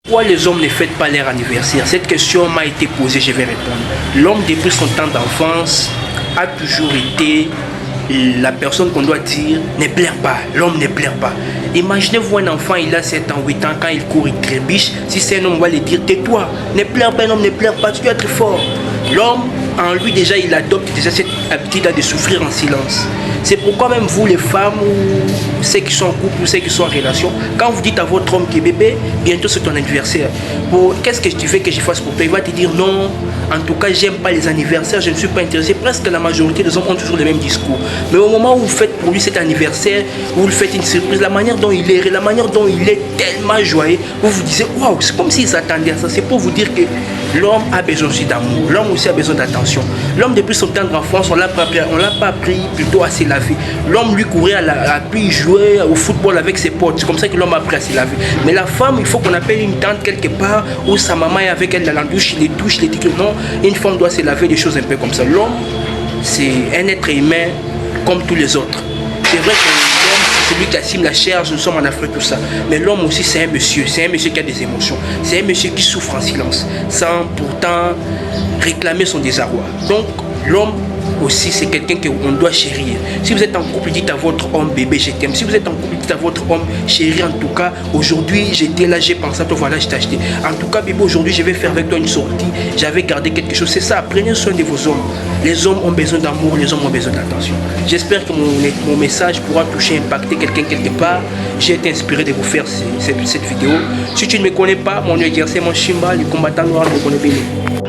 Pourquoi les hommes ne fêtent pas leur anniversaire? Cette question m'a été posée, je vais répondre. L'homme, depuis son temps d'enfance, a toujours été la personne qu'on doit dire ne pleure pas. L'homme ne pleure pas. Imaginez-vous un enfant, il a 7 ans, 8 ans, quand il court, il trébiche. Si c'est un homme, on va lui dire tais-toi, ne pleure pas, un homme ne pleure pas, tu dois être fort. L'homme, en lui déjà, il adopte déjà cette habitude de souffrir en silence. C'est pourquoi même vous, les femmes, ou ceux qui sont en couple, ou ceux qui sont en relation, quand vous dites à votre homme qui est bébé, bientôt c'est ton anniversaire. Qu'est-ce que tu veux que je fasse pour toi? Il va te dire non, en tout cas, j'aime pas les anniversaires, je ne suis pas intéressé. Presque la majorité des hommes ont toujours le même discours. Mais au moment où vous faites pour lui cet anniversaire, vous lui faites une surprise, la manière dont il est, la manière dont il est tellement joyeux, vous vous disiez waouh, c'est comme s'il s'attendait à ça. C'est pour vous dire que l'homme a besoin aussi d'amour, l'homme aussi a besoin d'attention. L'homme, depuis son temps d'enfance, on l'a pas appris plutôt à se laver. L'homme, lui, courait puis jouer au football avec ses potes. C'est comme ça que l'homme a appris à se laver. Mais la femme, il faut qu'on appelle une tante quelque part où sa maman est avec elle dans la douche, il les touche, il les dit que non, une femme doit se laver, des choses un peu comme ça. L'homme, c'est un être humain comme tous les autres. C'est vrai que l'homme, c'est celui qui assume la chair, nous sommes en Afrique, tout ça. Mais l'homme aussi, c'est un monsieur qui a des émotions. C'est un monsieur qui souffre en silence, sans pourtant réclamer son désarroi. Donc, l'homme aussi, c'est quelqu'un qu'on doit chérir. Si vous êtes en couple, dites à votre homme bébé, je t'aime. Si vous êtes en couple, dites à votre homme chéri, en tout cas, aujourd'hui, j'étais là, j'ai pensé à toi, voilà, je t'ai acheté. En tout cas, bébé, aujourd'hui, je vais faire avec toi une sortie. J'avais gardé quelque chose. C'est ça, prenez soin de vos hommes. Les hommes ont besoin d'amour, les hommes ont besoin d'attention. J'espère que mon message pourra toucher, impacter quelqu'un quelque part. J'ai été inspiré de vous faire cette vidéo. Si tu ne me connais pas, mon nom est Gercé, mon Chimba, le combattant noir, me connaît bien.